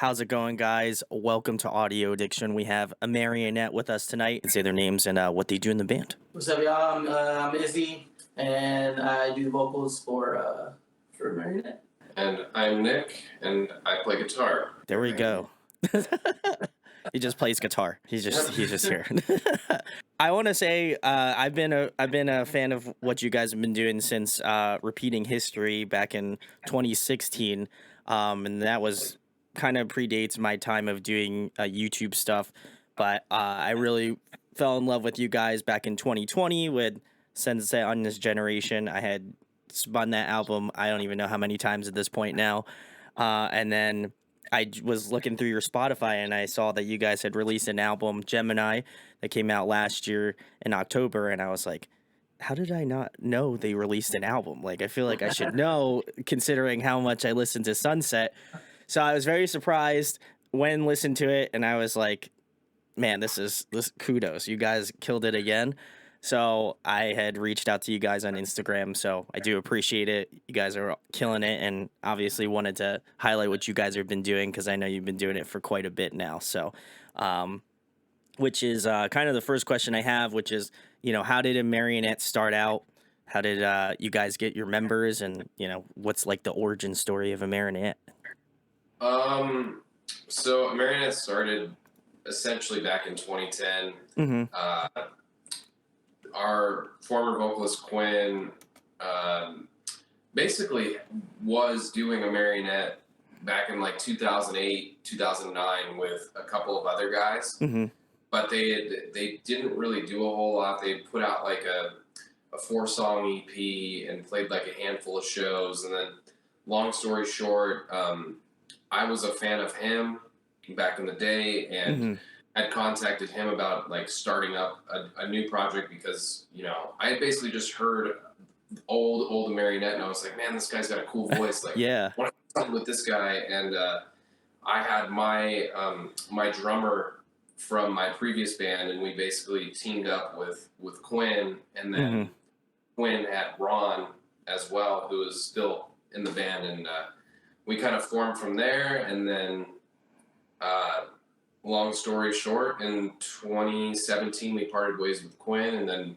How's it going, guys? Welcome to Audio Addiction. We have Amarionette with us tonight. And say their names and what they do in the band. What's up, y'all? I'm Izzy, and I do the vocals for Amarionette. And I'm Nick, and I play guitar. There we go. He just plays guitar. He's just here. I want to say I've been a fan of what you guys have been doing since Repeating History back in 2016, and that was kind of predates my time of doing YouTube stuff. But I really fell in love with you guys back in 2020 with Sensei on This Generation. I had spun that album I don't even know how many times at this point now, and then I was looking through your Spotify and I saw that you guys had released an album, Gemini, that came out last year in October. And I was like, how did I not know they released an album? Like, I feel like I should know considering how much I listened to Sunset. So I was very surprised when listened to it. And I was like, man, this kudos. You guys killed it again. So I had reached out to you guys on Instagram, so I do appreciate it. You guys are killing it, and obviously wanted to highlight what you guys have been doing because I know you've been doing it for quite a bit now. So, which is kind of the first question I have, which is, how did Amarionette start out? How did you guys get your members, and what's like the origin story of Amarionette? So Amarionette started essentially back in 2010. Mm-hmm. Our former vocalist Quinn basically was doing Amarionette back in like 2008, 2009 with a couple of other guys, mm-hmm. but they didn't really do a whole lot. They put out like a 4-song EP and played like a handful of shows. And then, long story short, I was a fan of him back in the day, and mm-hmm. I'd contacted him about like starting up a new project because, I had basically just heard old Amarionette and I was like, man, this guy's got a cool voice. Like, yeah, what with this guy? And I had my my drummer from my previous band, and we basically teamed up with Quinn, and then mm-hmm. Quinn had Ron as well, who is still in the band, and we kind of formed from there. And then long story short, in 2017, we parted ways with Quinn, and then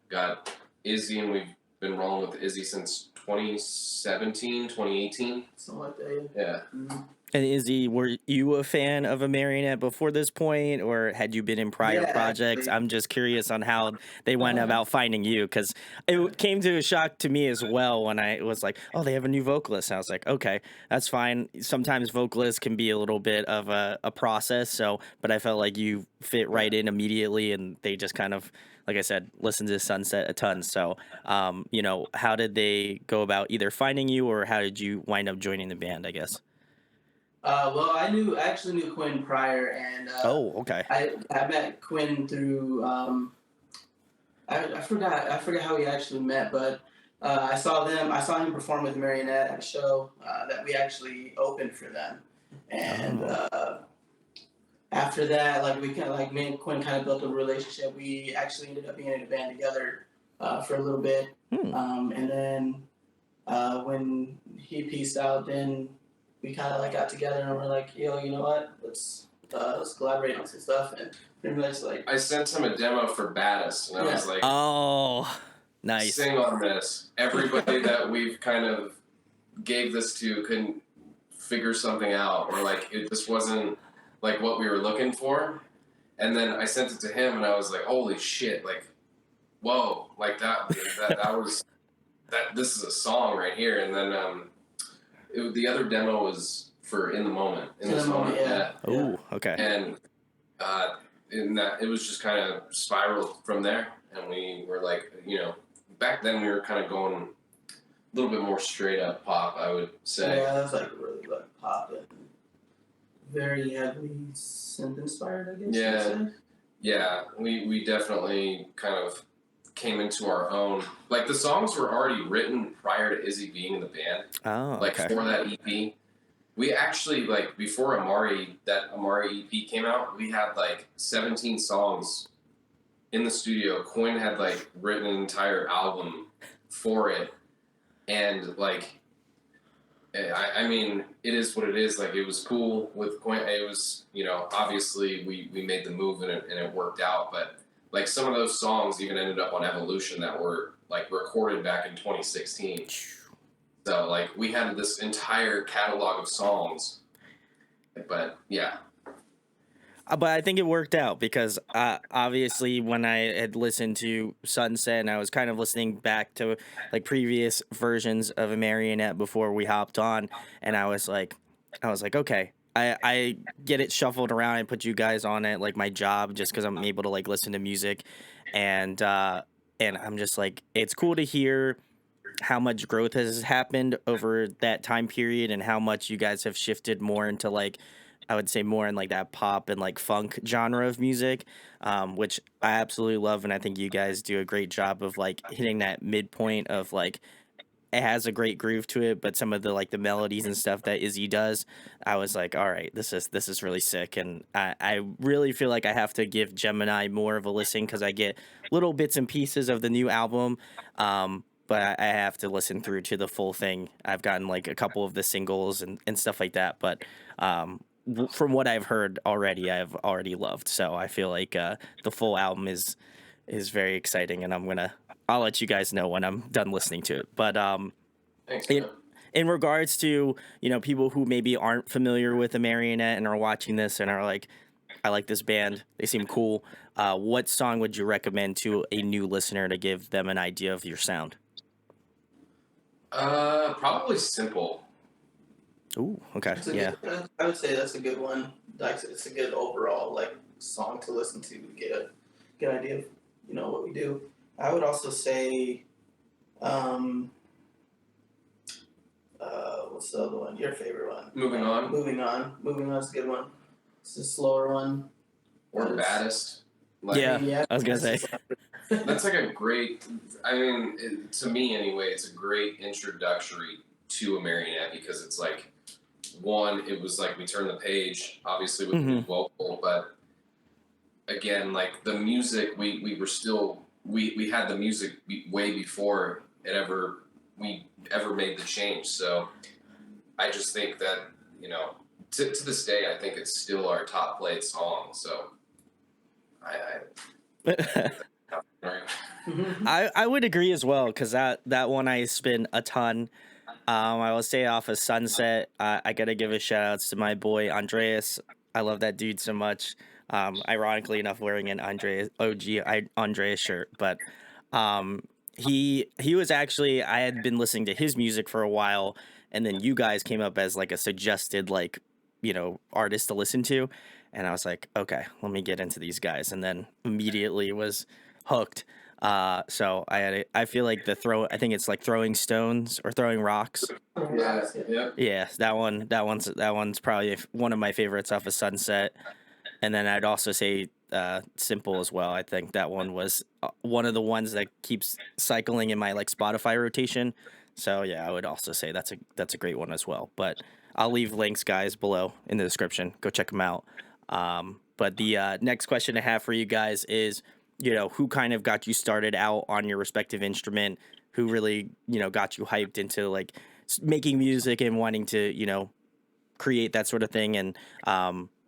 got Izzy, and we've been rolling with Izzy since 2017, 2018. Something like that, yeah. Mm-hmm. And Izzy, were you a fan of Amarionette before this point, or had you been in prior projects? Actually, I'm just curious on how they went about finding you, because it came to a shock to me as well when I was like, oh, they have a new vocalist. I was like, okay, that's fine. Sometimes vocalists can be a little bit of a process, but I felt like you fit right in immediately, and they just kind of, like I said, listened to Sunset a ton. So, how did they go about either finding you, or how did you wind up joining the band, I guess? Well, I actually knew Quinn prior, and oh, okay. I met Quinn through I forgot how we actually met, but I saw him perform with Amarionette at a show that we actually opened for them, and after that, like me and Quinn kind of built a relationship. We actually ended up being in a band together for a little bit, and then when he pieced out, then we kind of like got together and we're like, yo, you know what? Let's collaborate on some stuff, and pretty much like I sent him a demo for Baddest, and I was like, oh, nice, sing on this. Everybody that we've kind of gave this to couldn't figure something out, or like it just wasn't like what we were looking for. And then I sent it to him, and I was like, holy shit, like, whoa, like that was that. This is a song right here. And then the other demo was for In the Moment. In this moment, yeah. Oh, okay. And in that, it was just kind of spiraled from there. And we were like, back then we were kind of going a little bit more straight up pop, I would say. Yeah, that's like really like pop and very heavily synth inspired, I guess. Yeah. Yeah, we definitely kind of came into our own. Like, the songs were already written prior to Izzy being in the band. Oh, like, okay. for that EP. We actually, like, before Amari EP came out, we had, like, 17 songs in the studio. Quinn had, like, written an entire album for it. And, like, I mean, it is what it is. Like, it was cool with Quinn. It was, you know, obviously we made the move and it worked out. But like some of those songs even ended up on Evolution that were like recorded back in 2016. So like we had this entire catalog of songs. But yeah. But I think it worked out because obviously when I had listened to Sunset and I was kind of listening back to like previous versions of a Marionette before we hopped on, and I was like, okay, I get it shuffled around and put you guys on it like my job just because I'm able to like listen to music, and I'm just like, it's cool to hear how much growth has happened over that time period and how much you guys have shifted more into like, I would say more in like that pop and like funk genre of music, which I absolutely love, and I think you guys do a great job of like hitting that midpoint of like, it has a great groove to it, but some of the like the melodies and stuff that Izzy does, I was like, all right, this is really sick, and I really feel like I have to give Gemini more of a listen because I get little bits and pieces of the new album, but I have to listen through to the full thing. I've gotten like a couple of the singles and stuff like that, but from what I've heard already, I've already loved. So I feel like the full album is very exciting, and I'll let you guys know when I'm done listening to it. But Thanks, in, man. in regards to, you know, people who maybe aren't familiar with the Marionette and are watching this and are like, I like this band, they seem cool. What song would you recommend to a new listener to give them an idea of your sound? Probably Simple. Ooh, okay, That's a yeah. good. I would say that's a good one. Like it's a good overall like song to listen to get a good idea of what we do. I would also say, um, what's the other one? Your favorite one? Moving On. Moving on. Moving on is a good one. It's a slower one. Or But it's- Baddest. Like, Yeah, I was gonna say. That's like a great, I mean, to me anyway, it's a great introductory to a Marionette because it's like, one, it was like we turned the page, obviously with the new vocal, but again, like the music, we were still, we had the music way before we ever made the change. So I just think that, you know, to this day, I think it's still our top played song. So I would agree as well because that one I spin a ton. I will say off of Sunset. I gotta give a shout outs to my boy Andreas. I love that dude so much. Ironically enough, wearing an Andreas shirt, but he was actually, I had been listening to his music for a while, and then you guys came up as like a suggested like, you know, artist to listen to, and I was like, okay, let me get into these guys, and then immediately was hooked. So I feel like I think it's like throwing stones or throwing rocks. Yeah, that one's probably one of my favorites off of Sunset. And then I'd also say Simple as well. I think that one was one of the ones that keeps cycling in my like Spotify rotation. So yeah, I would also say that's a great one as well. But I'll leave links, guys, below in the description. Go check them out. But the next question I have for you guys is, you know, who kind of got you started out on your respective instrument? Who really, you know, got you hyped into like making music and wanting to, you know, create that sort of thing, and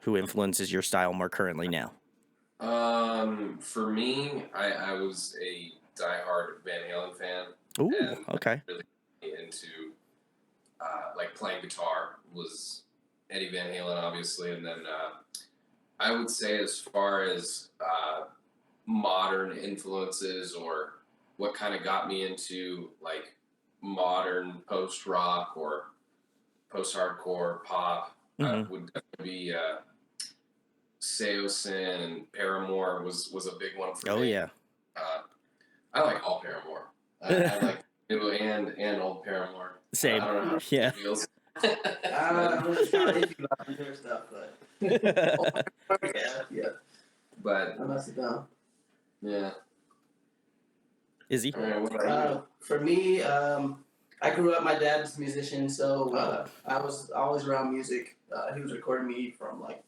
who influences your style more currently now? For me, I was a diehard Van Halen fan. Ooh, and okay. Really into like playing guitar was Eddie Van Halen, obviously, and then I would say as far as modern influences or what kind of got me into like modern post rock or post hardcore pop would definitely be Seosin and Paramore was a big one for me. Oh yeah. I like all Paramore. I like new and old Paramore. Same. I don't know how Yeah. it feels. I'm not iffy about their stuff, but yeah. But I must have done. yeah. Izzy? All right, what about you? For me, I grew up. My dad's a musician, so I was always around music. He was recording me from like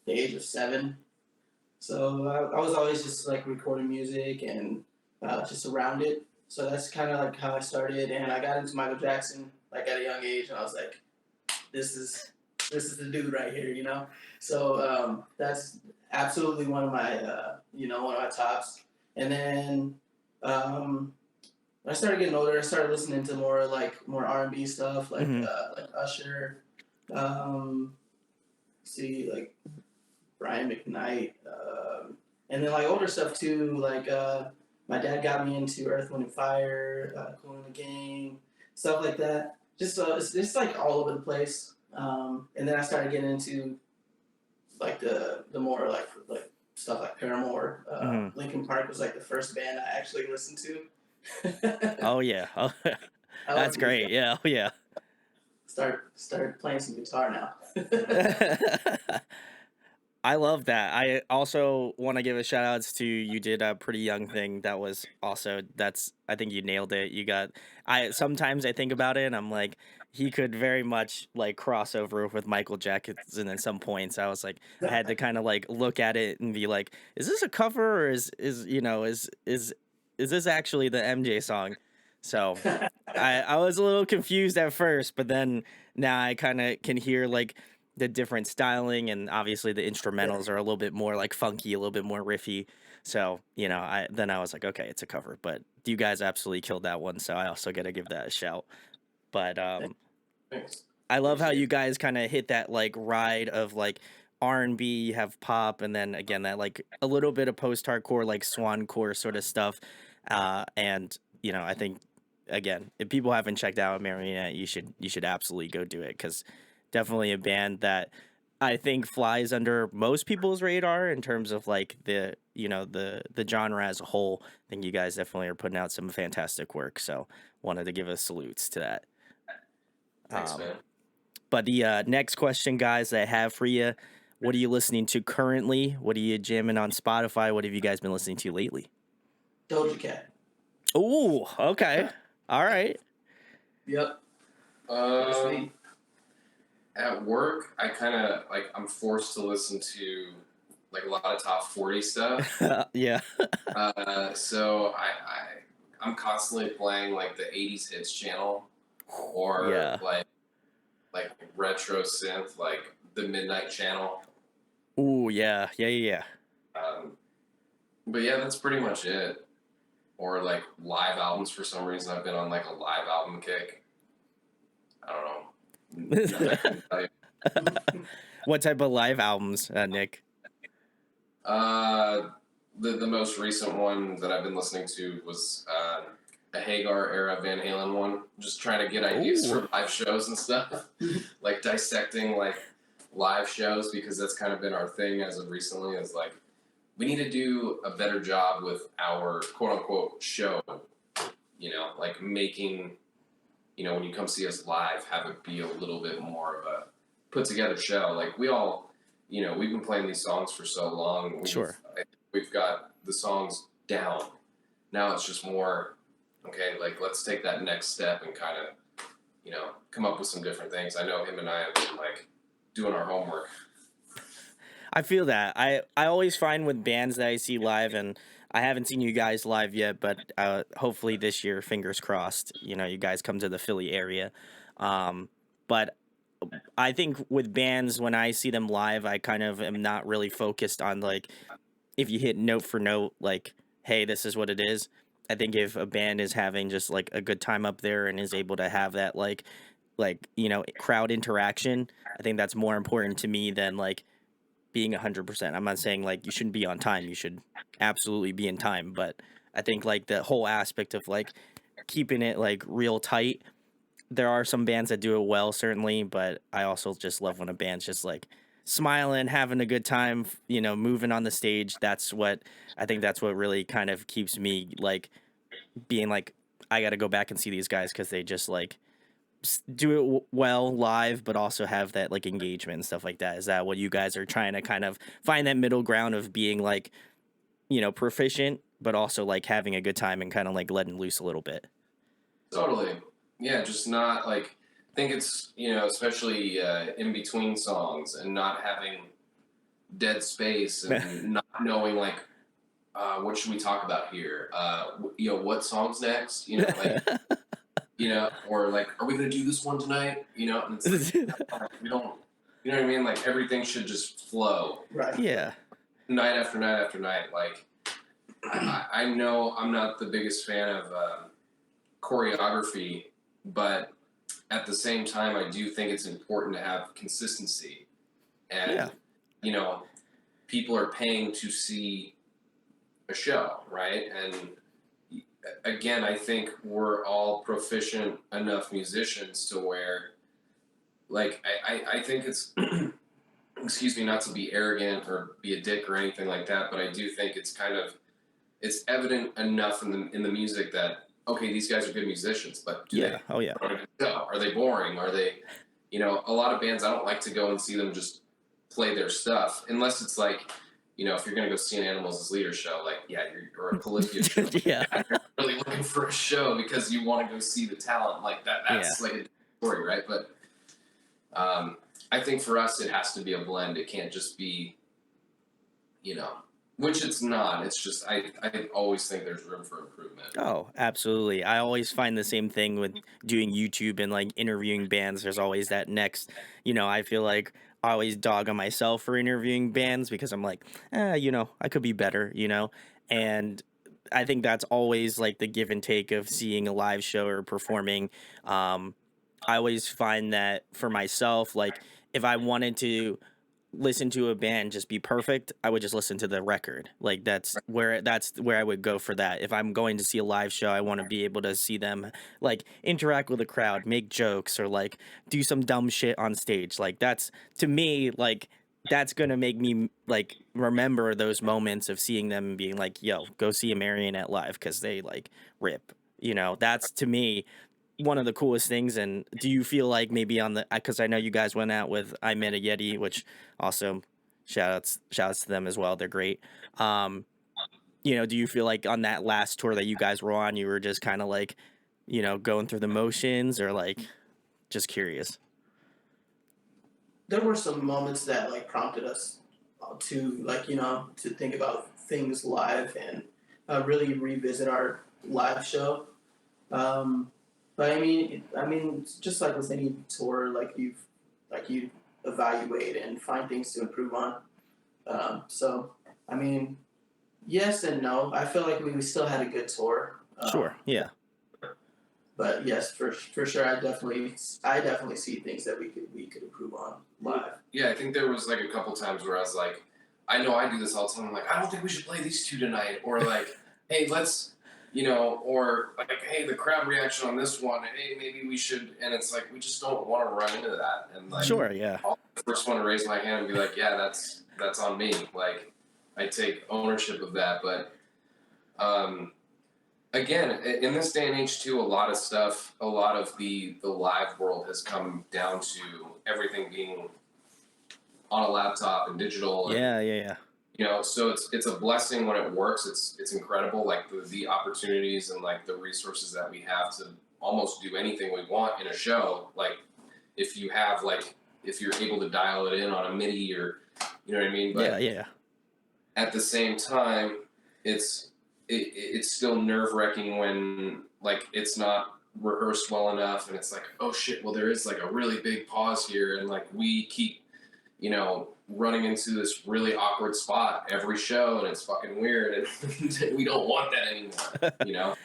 the age of 7. So I was always just like recording music and just around it. So that's kind of like how I started, and I got into Michael Jackson like at a young age, and I was like, this is the dude right here, you know. So that's absolutely one of my one of my tops. And then when I started getting older, I started listening to more R&B stuff, like Usher, like Brian McKnight, and then like older stuff too. Like my dad got me into Earth, Wind and Fire, Cool and the Gang, stuff like that. It's just like all over the place. And then I started getting into like the more like stuff like Paramore. Linkin Park was like the first band I actually listened to. Oh yeah, oh, that's great. Yeah, oh yeah. Start playing some guitar now. I love that. I also want to give a shout outs to you did a Pretty Young Thing. That was also I think you nailed it. Sometimes I think about it and I'm like he could very much like cross over with Michael Jackson at some points. I was like I had to kind of like look at it and be like, is this a cover or is this actually the MJ song? So I was a little confused at first, but then now I kind of can hear like the different styling, and obviously the instrumentals are a little bit more like funky, a little bit more riffy. So I was like, okay, it's a cover. But you guys absolutely killed that one, so I also got to give that a shout. But Thanks. I love how you guys kind of hit that like ride of like R&B, you have pop, and then again that like a little bit of post-hardcore like swancore sort of stuff. And I think again, if people haven't checked out Amarionette, you should absolutely go do it, because definitely a band that I think flies under most people's radar in terms of like the genre as a whole. I think you guys definitely are putting out some fantastic work, so wanted to give a salutes to that. Thanks, man. But the next question, guys, that I have for you, what are you listening to currently? What are you jamming on Spotify? What have you guys been listening to lately? Doja Cat. Oh, okay. All right. Yep. At work, I kind of like I'm forced to listen to like a lot of top 40 stuff. Yeah. So I'm constantly playing like the 80s hits channel, or Yeah. like retro synth, like the Midnight Channel. Ooh, yeah. But yeah, that's pretty much it. Or like live albums. For some reason, I've been on like a live album kick. I don't know. What type of live albums, Nick? The most recent one that I've been listening to was a Hagar era Van Halen one. Just trying to get ideas for live shows and stuff, like dissecting like live shows, because that's kind of been our thing as of recently. Is like we need to do a better job with our quote unquote show. Like making. When you come see us live, have it be a little bit more of a put together show. Like we all, we've been playing these songs for so long. We've got the songs down. Now it's just more, okay, like let's take that next step and kind of, come up with some different things. I know him and I have been like doing our homework. I feel that. I always find with bands that I see live, and I haven't seen you guys live yet, but hopefully this year, fingers crossed, you guys come to the Philly area. But I think with bands, when I see them live, I kind of am not really focused on like if you hit note for note, like, hey, this is what it is. I think if a band is having just like a good time up there and is able to have that like crowd interaction, I think that's more important to me than like being 100%. I'm not saying like you shouldn't be on time. You should absolutely be in time. But I think like the whole aspect of like keeping it like real tight. There are some bands that do it well, certainly, but I also just love when a band's just like smiling, having a good time, moving on the stage. That's what really kind of keeps me like being like, I got to go back and see these guys, because they just like do it well live, but also have that like engagement and stuff like that. Is that what you guys are trying to kind of find that middle ground of being like, proficient, but also like having a good time and kind of like letting loose a little bit? Totally. Yeah, just not like, I think it's, especially in between songs and not having dead space and not knowing like, what should we talk about here? What song's next? Like you know, or like, are we gonna do this one tonight? You know, and it's like, we don't, you know what I mean? Like everything should just flow. Right. Yeah. Night after night after night. Like, I know I'm not the biggest fan of choreography, but at the same time, I do think it's important to have consistency. And, Yeah. you know, people are paying to see a show, right? And again, I think we're all proficient enough musicians to where, like, I think it's, excuse me, not to be arrogant or be a dick or anything like that, but I do think it's kind of, it's evident enough in the music that, okay, these guys are good musicians, but do they, Oh yeah. are they boring? Are they, you know, a lot of bands, I don't like to go and see them just play their stuff unless it's like, you know, if you're going to go see an Animals as Leaders show, like, yeah, or a Polyphia show, Yeah. you're really looking for a show because you want to go see the talent, like that's like a story, right? But I think for us, it has to be a blend. It can't just be, you know, which it's not. It's just I always think there's room for improvement. Oh, absolutely. I always find the same thing with doing YouTube and like interviewing bands. There's always that next, I feel like I always dog on myself for interviewing bands because I'm like, I could be better, and I think that's always like the give and take of seeing a live show or performing. I always find that for myself, like if I wanted to listen to a band just be perfect, I would just listen to the record. Like that's where I would go for that. If I'm going to see a live show, I want to be able to see them like interact with the crowd, make jokes, or like do some dumb shit on stage. Like that's to me like that's gonna make me like remember those moments of seeing them and being like, yo, go see a Marionette live because they like rip. That's to me one of the coolest things. And do you feel like maybe on the, because I know you guys went out with I Met a Yeti, which also shout outs to them as well, they're great. Do you feel like on that last tour that you guys were on, you were just kind of like, going through the motions, or like just curious? There were some moments that like prompted us to like to think about things live and really revisit our live show. But it's just like with any tour, like you evaluate and find things to improve on. So I mean, yes and no. I feel like we still had a good tour. Sure. Yeah. But yes, for sure, I definitely see things that we could improve on live. Yeah, I think there was like a couple times where I was like, I know I do this all the time. I'm like, I don't think we should play these two tonight, or like, hey, let's. Or like, hey, the crowd reaction on this one, hey, maybe we should, and it's like, we just don't want to run into that. And like, Sure, yeah. I'll first want to raise my hand and be like, yeah, that's on me. Like, I take ownership of that. But, again, in this day and age too, a lot of the live world has come down to everything being on a laptop and digital. Yeah. So it's a blessing when it works. It's incredible, like the opportunities and like the resources that we have to almost do anything we want in a show. Like if you're able to dial it in on a MIDI, or you know what I mean. But yeah. At the same time, it's still nerve-wracking when like it's not rehearsed well enough, and it's like, oh shit, well there is like a really big pause here, and like we keep running into this really awkward spot every show, and it's fucking weird, and we don't want that anymore.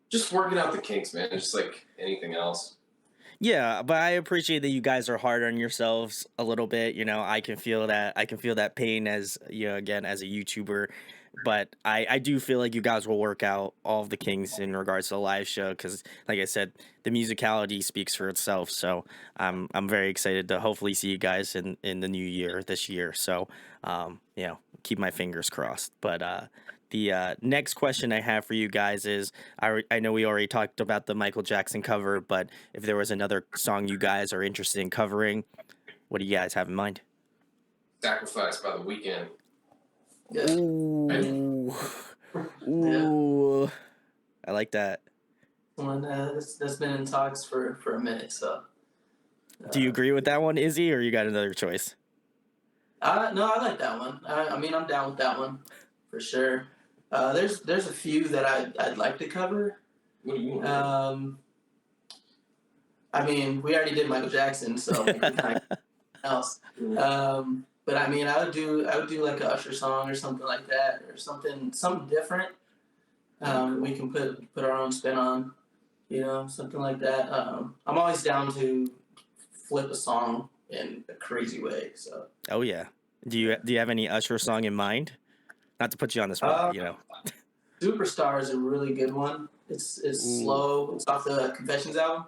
Just working out the kinks, man, just like anything else. Yeah, but I appreciate that you guys are hard on yourselves a little bit. I can feel that pain as again as a YouTuber, but I do feel like you guys will work out all of the kinks in regards to the live show, because like I said, the musicality speaks for itself. So I'm very excited to hopefully see you guys in the new year this year. So keep my fingers crossed. But the next question I have for you guys is, I know we already talked about the Michael Jackson cover, but if there was another song you guys are interested in covering, what do you guys have in mind? Sacrifice by The Weeknd. Yeah. Ooh. Yeah. I like that. One that's been in talks for a minute. So. Do you agree with that one, Izzy, or you got another choice? No, I like that one. I'm down with that one for sure. There's a few that I'd like to cover. What do you want? I mean, we already did Michael Jackson, so like, we kind of else. But I mean, I would do like a Usher song or something like that, or something different. We can put our own spin on, something like that. I'm always down to flip a song in a crazy way. So. Oh yeah. Do you have any Usher song in mind? Not to put you on the spot, Superstar is a really good one. It's slow. It's off the Confessions album.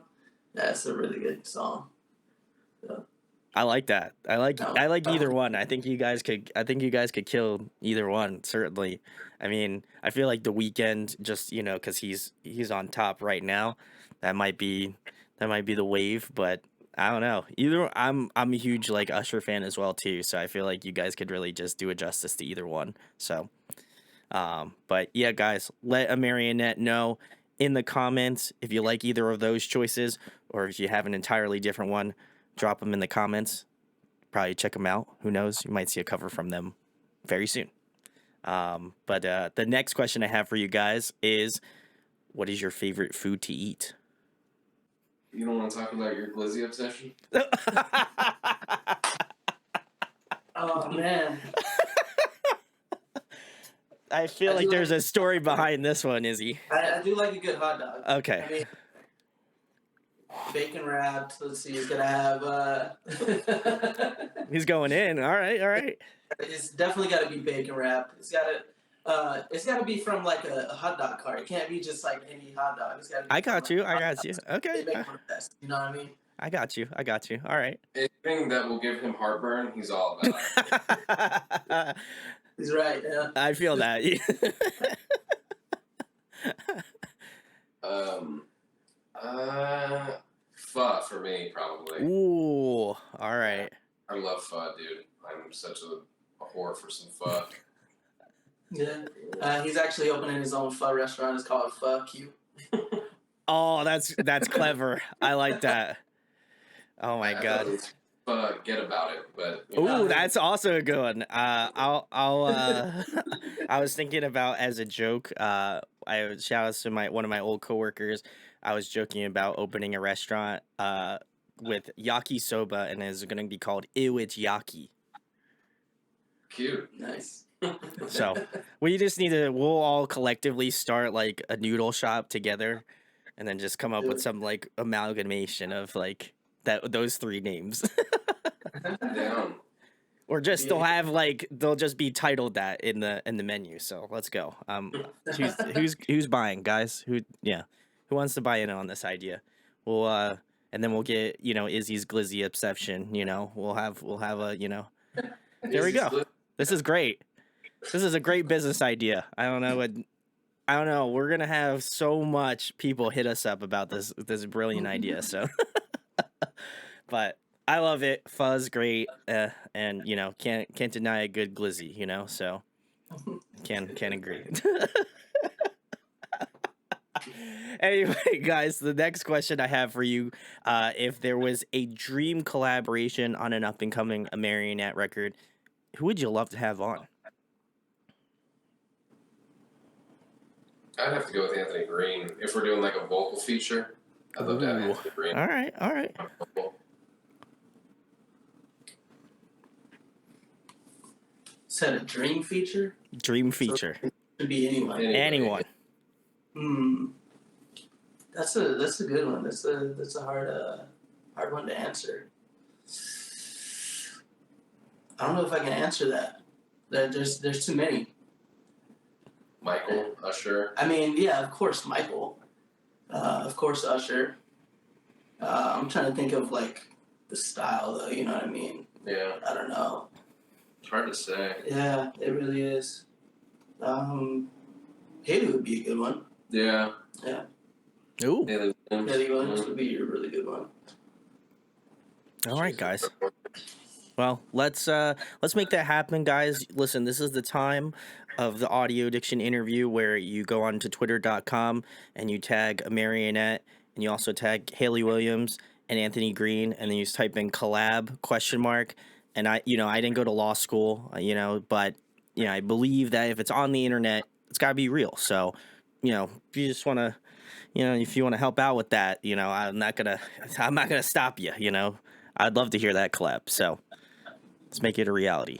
That's a really good song. So. I like that. I like either one. I think you guys could kill either one, certainly. I mean, I feel like The Weeknd, just, because he's on top right now. That might be the wave, but I don't know. I'm a huge like Usher fan as well too, so I feel like you guys could really just do a justice to either one. So but yeah, guys, let Amarionette know in the comments if you like either of those choices, or if you have an entirely different one, drop them in the comments. Probably check them out. Who knows? You might see a cover from them very soon. But the next question I have for you guys is, what is your favorite food to eat? You don't want to talk about your glizzy obsession? Oh man. I feel like there's a story behind this one, Izzy. I do like a good hot dog. Okay. I mean, bacon wrapped. Let's see. He's gonna have. He's going in. All right. It's definitely got to be bacon wrapped. It's got to be from like a hot dog cart. It can't be just like any hot dog. It's got to be. I got you. Okay. They make one best. You know what I mean? I got you. All right. Anything that will give him heartburn, he's all about. He's right. Yeah. I feel that. Pho for me, probably. Ooh. All right. I love pho, dude. I'm such a whore for some pho. Yeah. He's actually opening his own pho restaurant. It's called Pho Q. Oh, that's clever. I like that. Oh my god. Get about it, but ooh, that's also a good one. I'll I was thinking about, as a joke, I shout out to one of my old coworkers. I was joking about opening a restaurant with yakisoba, and it's going to be called Ew It's Yaki. Cute. Nice. So we'll all collectively start like a noodle shop together, and then just come up with some like amalgamation of like those three names. Down. Or just they'll just be titled that in the menu. So let's go. Who's buying, guys? Who wants to buy in on this idea? We'll and then we'll get Izzy's glizzy obsession. We'll have a there we go. This is great. This is a great business idea. I don't know. We're gonna have so much people hit us up about this brilliant idea. So, but I love it. Fuzz great, and can't deny a good glizzy. So can agree. Anyway, guys, the next question I have for you: if there was a dream collaboration on an up and coming Amarionette record, who would you love to have on? I'd have to go with Anthony Green. If we're doing like a vocal feature, I'd love to have Anthony Green. All right. Is that a dream feature? Dream feature. So it could be anyone. Anyone. That's a good one. That's a hard one to answer. I don't know if I can answer that. There's too many. Michael, Usher. I mean, yeah, of course Michael. Of course Usher. I'm trying to think of like the style though. You know what I mean? Yeah. I don't know. It's hard to say. Yeah, it really is. Haley would be a good one. Yeah. Yeah. Ooh. Haley Williams would be a really good one. All right, guys. Well, let's make that happen, guys. Listen, this is the time of the Audio Addiction interview where you go on to twitter.com and you tag Amarionette, and you also tag Haley Williams and Anthony Green, and then you just type in collab ? And I didn't go to law school, but I believe that if it's on the internet, it's got to be real. So, if you just want to if you want to help out with that, I'm not gonna stop you. I'd love to hear that collab. So let's make it a reality.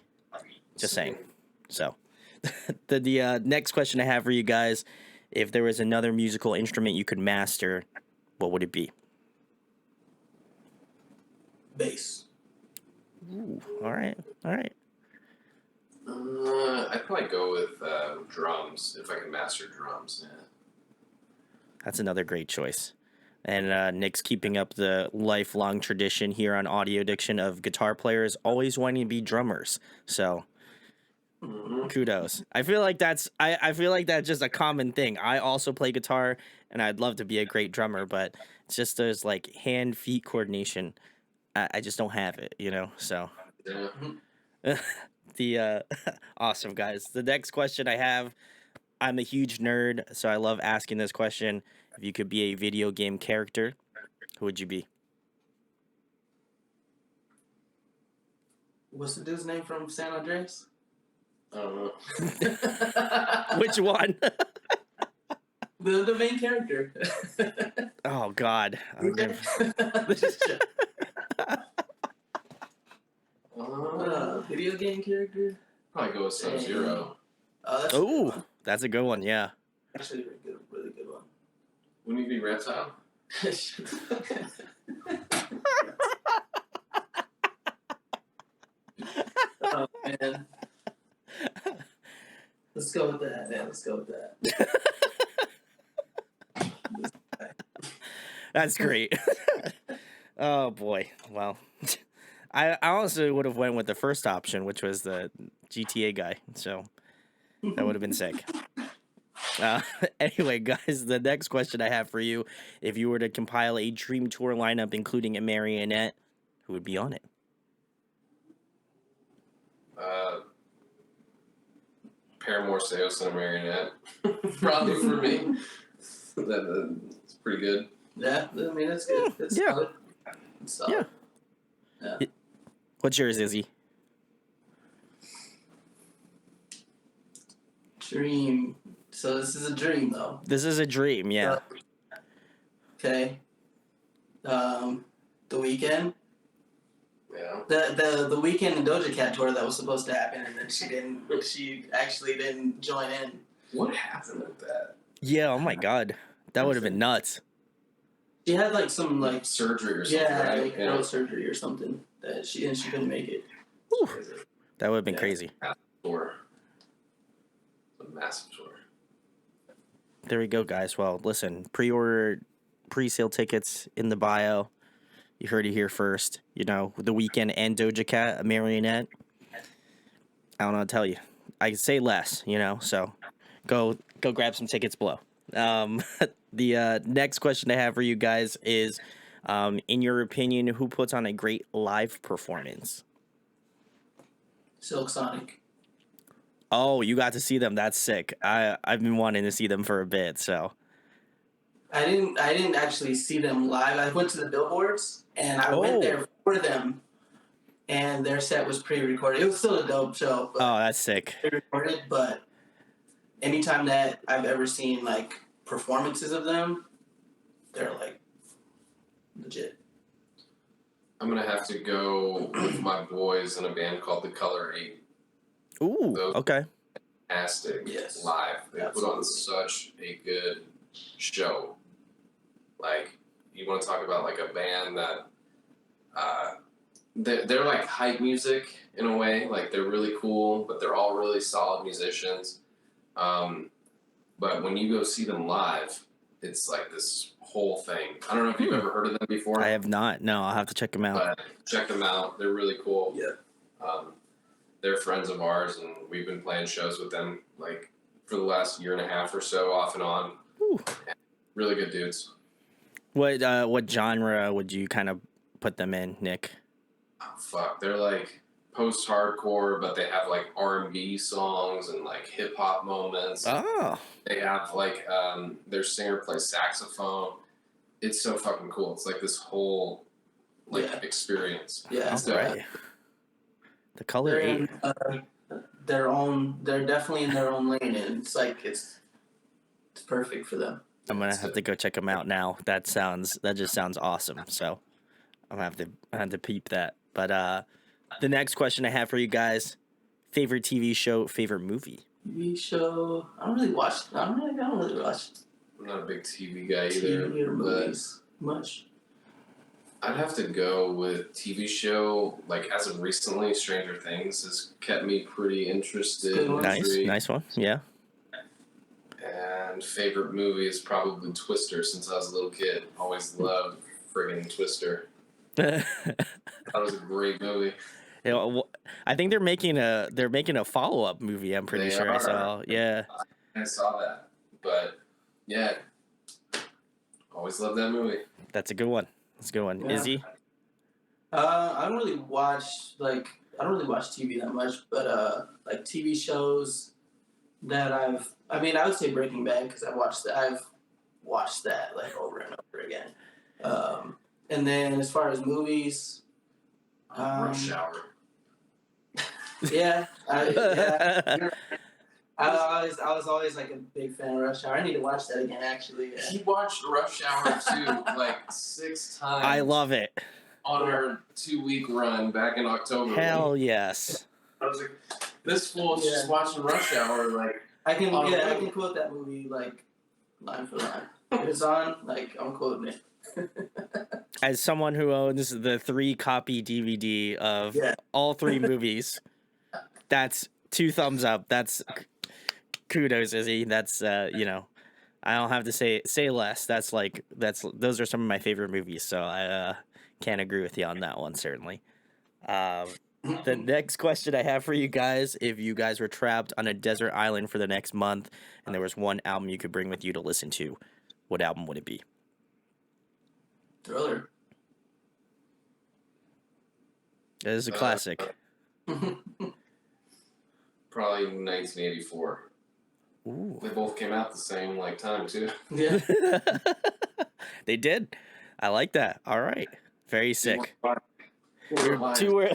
Just saying. So the next question I have for you guys: if there was another musical instrument you could master, what would it be? Bass. Ooh, all right. I'd probably go with drums if I can master drums. Yeah. That's another great choice. And Nick's keeping up the lifelong tradition here on Audio Addiction of guitar players always wanting to be drummers. So kudos. I feel like that's just a common thing. I also play guitar and I'd love to be a great drummer, but it's just there's like hand feet coordination. I just don't have it, So Yeah. the awesome guys. The next question I have, I'm a huge nerd, so I love asking this question. If you could be a video game character, who would you be? What's the dude's name from San Andreas? I don't know. Which one? The main character. Oh God. Video game character? Probably go with Sub-Zero. Oh, that's a good one. Yeah. Actually, really good one. Wouldn't you be Reptile? Oh man. Let's go with that. Yeah, let's go with that. That's great. Oh boy. Well, I honestly would have went with the first option, which was the GTA guy. So that would have been sick. Anyway, guys, the next question I have for you: if you were to compile a dream tour lineup including Amarionette, who would be on it? Paramore, Seos, and Amarionette. Probably for me. It's pretty good. Yeah, I mean it's good. It's Yeah. solid. It's solid. Yeah. Yeah. What's yours, Izzy? Dream. So this is a dream though. This is a dream, yeah. Okay. The Weeknd. Yeah. The Weeknd and Doja Cat tour that was supposed to happen, and then she actually didn't join in. What happened with that? Yeah, oh my God. That would have been nuts. She had like some like Surgery or something, yeah, right? like throat surgery or something that she couldn't make it. That would have been Yeah. crazy. Tour. A massive tour. There we go, guys. Well, listen, pre-sale tickets in the bio. You heard it here first. The Weeknd and Doja Cat, a Marionette. I don't know what to tell you. I can say less, so go grab some tickets below. The next question I have for you guys is, in your opinion, who puts on a great live performance? Silk Sonic. Oh, you got to see them. That's sick. I've been wanting to see them for a bit, so. I didn't actually see them live. I went to the billboards and I went there for them, and their set was pre-recorded. It was still a dope show. But Oh, that's sick. pre-recorded, but anytime that I've ever seen like performances of them, they're like legit. I'm gonna have to go with my boys in a band called The Color 8. Ooh, Those okay. Fantastic Yes. live. They put on Absolutely. such a good show. Like, you want to talk about like a band that they're like hype music in a way. Like, they're really cool, but they're all really solid musicians. But when you go see them live, it's like this whole thing. I don't know if you've ever heard of them before. I have not. No, I'll have to check them out. But check them out. They're really cool. Yeah. They're friends of ours, and we've been playing shows with them like for the last year and a half or so, off and on. Ooh. Really good dudes. What genre would you kind of put them in, Nick? Oh, fuck, they're like post-hardcore, but they have like R&B songs and like hip-hop moments. Oh. They have like their singer plays saxophone. It's so fucking cool. It's like this whole experience. Yeah. So, Right. The Color They're 8. in they're definitely in their own lane, and it's like it's perfect for them. I'm gonna have to go check them out now. That just sounds awesome. So I'm gonna have to peep that. But the next question I have for you guys: favorite TV show, favorite movie. TV show. I don't really watch. I don't really watch I'm not a big TV guy either. TV or movies much. I'd have to go with TV show. Like as of recently, Stranger Things has kept me pretty interested. Nice one. Yeah. And favorite movie is probably Twister. Since I was a little kid, always loved friggin' Twister. That was a great movie. You know, I think they're making a follow-up movie. I'm pretty sure I saw. Yeah. I saw that, but yeah, always loved that movie. That's a good one. Yeah. Izzy? I don't really watch TV that much, but like TV shows that I would say Breaking Bad because I've watched that like over and over again. And then as far as movies, Rush Hour. Yeah, I was always like a big fan of Rush Hour. I need to watch that again, actually. Yeah. He watched Rush Hour 2 like 6 times. I love it. On our 2-week run back in October. Hell yes. I was like, this fool's just watching Rush Hour. Like I can quote that movie like line for line. If it's on, like I'm quoting it. As someone who owns the 3-copy DVD of all 3 movies, that's 2 thumbs up. That's kudos, Izzy. That's I don't have to say less. Those are some of my favorite movies. So I can't agree with you on that one, certainly. The next question I have for you guys: if you guys were trapped on a desert island for the next month, and there was one album you could bring with you to listen to, what album would it be? Thriller. It is a classic. Probably 1984. Ooh. They both came out the same time too. Yeah. They did. I like that. All right. Very sick. Two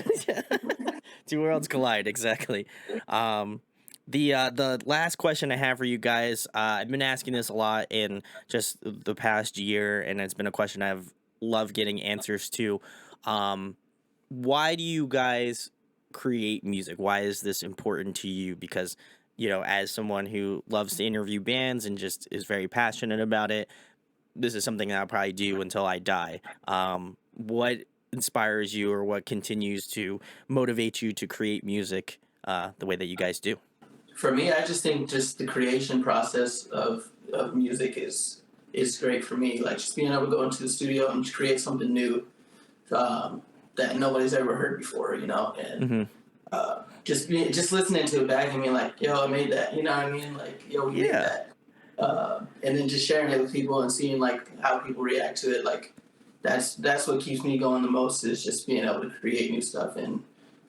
worlds collide. Exactly. The last question I have for you guys, I've been asking this a lot in just the past year, and it's been a question I've loved getting answers to. Why do you guys create music? Why is this important to you? Because, as someone who loves to interview bands and just is very passionate about it, this is something that I'll probably do until I die. What inspires you, or what continues to motivate you to create music the way that you guys do? For me, I just think just the creation process of music is great for me. Like just being able to go into the studio and create something new that nobody's ever heard before, and just listening to it back and being like, yo, I made that, you know what I mean? Like, yo, we made that. And then just sharing it with people and seeing like how people react to it. Like that's what keeps me going the most, is just being able to create new stuff and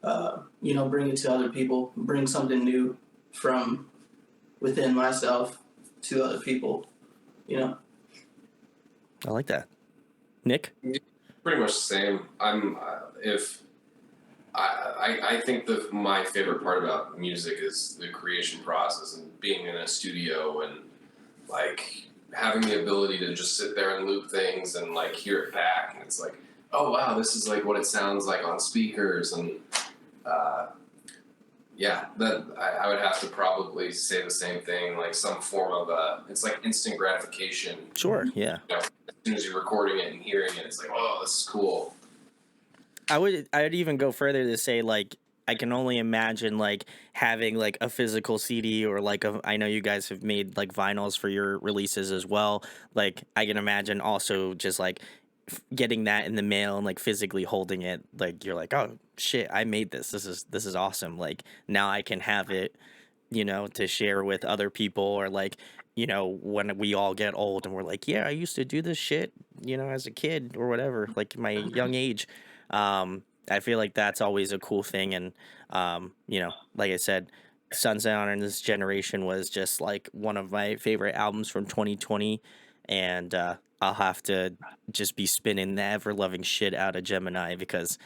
bring it to other people, bring something new from within myself to other people, I like that. Nick? Pretty much the same. I think my favorite part about music is the creation process and being in a studio and like having the ability to just sit there and loop things and like hear it back, and it's like, oh wow, this is like what it sounds like on speakers, and that I would have to probably say the same thing, like some form of it's like instant gratification. Sure, yeah. As soon as you're recording it and hearing it, it's like, oh, this is cool. I'd even go further to say, like, I can only imagine like having like a physical CD, or like I know you guys have made like vinyls for your releases as well. Like I can imagine also just like getting that in the mail and like physically holding it. Like you're like, oh shit, I made this. This is awesome. Like now I can have it, to share with other people, or like, when we all get old and we're like, yeah, I used to do this shit, as a kid or whatever, like my young age. I feel like that's always a cool thing. And, like I said, Sunset in This Generation was just like one of my favorite albums from 2020. And I'll have to just be spinning the ever-loving shit out of Gemini, because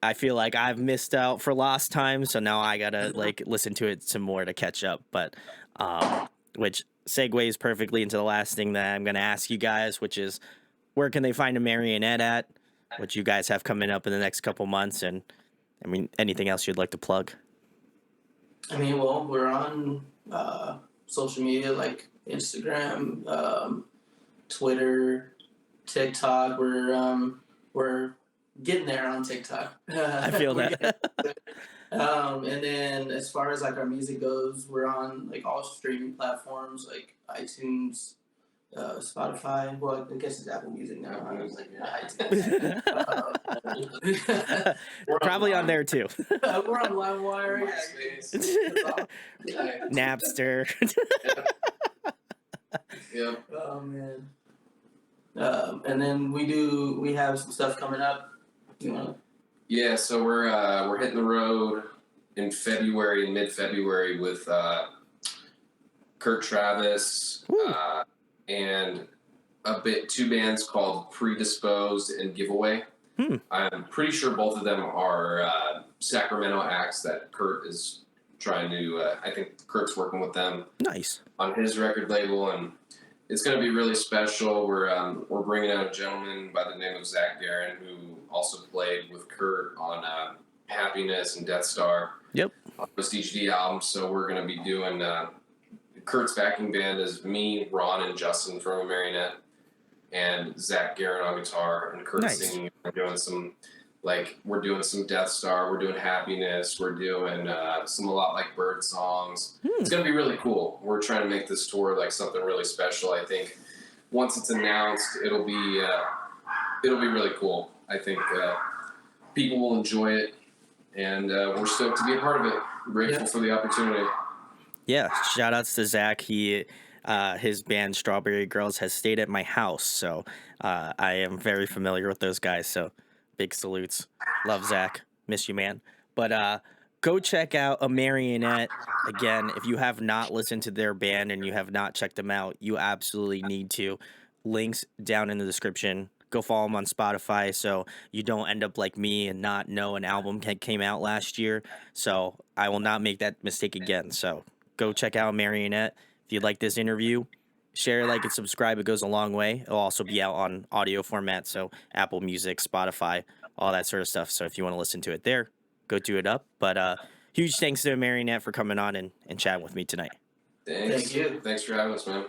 I feel like I've missed out for lost time. So now I got to like listen to it some more to catch up. But which segues perfectly into the last thing that I'm going to ask you guys, which is where can they find Amarionette at? What you guys have coming up in the next couple months, and I mean anything else you'd like to plug. I mean, well, we're on social media like Instagram, Twitter, TikTok. We're getting there on TikTok. I feel that. And then as far as like our music goes, we're on like all streaming platforms like iTunes, Spotify. Well, I guess it's Apple Music now. I was like, iTunes. Probably on there too. We're on LimeWire. Napster. Yep. Oh man. And then we have some stuff coming up. You wanna? Yeah, so we're hitting the road in February, mid-February, with Kurt Travis and two bands called Predisposed and Giveaway. I'm pretty sure both of them are Sacramento acts that Kurt is trying to. I think Kurt's working with them. Nice. On his record label, and it's going to be really special. We're bringing out a gentleman by the name of Zach Guerin, who also played with Kurt on Happiness and Death Star. Yep. On the HD album. So we're going to be doing Kurt's backing band is me, Ron, and Justin from Amarionette, and Zach Guerin on guitar, and Kurt singing. We're doing some Death Star, we're doing Happiness, we're doing a lot like Bird songs. It's gonna be really cool. We're trying to make this tour like something really special. I think once it's announced, it'll be really cool. I think people will enjoy it, and we're stoked to be a part of it. Grateful for the opportunity. Yeah, shout outs to Zach. His band Strawberry Girls has stayed at my house, so I am very familiar with those guys. So big salutes. Love Zach. Miss you, man. But go check out Amarionette. Again, if you have not listened to their band and you have not checked them out, you absolutely need to. Links down in the description. Go follow them on Spotify so you don't end up like me and not know an album came out last year. So I will not make that mistake again. So go check out Amarionette. If you like this interview, share, like, and subscribe. It goes a long way. It'll also be out on audio format, so Apple Music, Spotify, all that sort of stuff. So if you want to listen to it there, go do it up. But huge thanks to Amarionette for coming on and chatting with me tonight. Thanks. Thank you. Thanks for having us, man.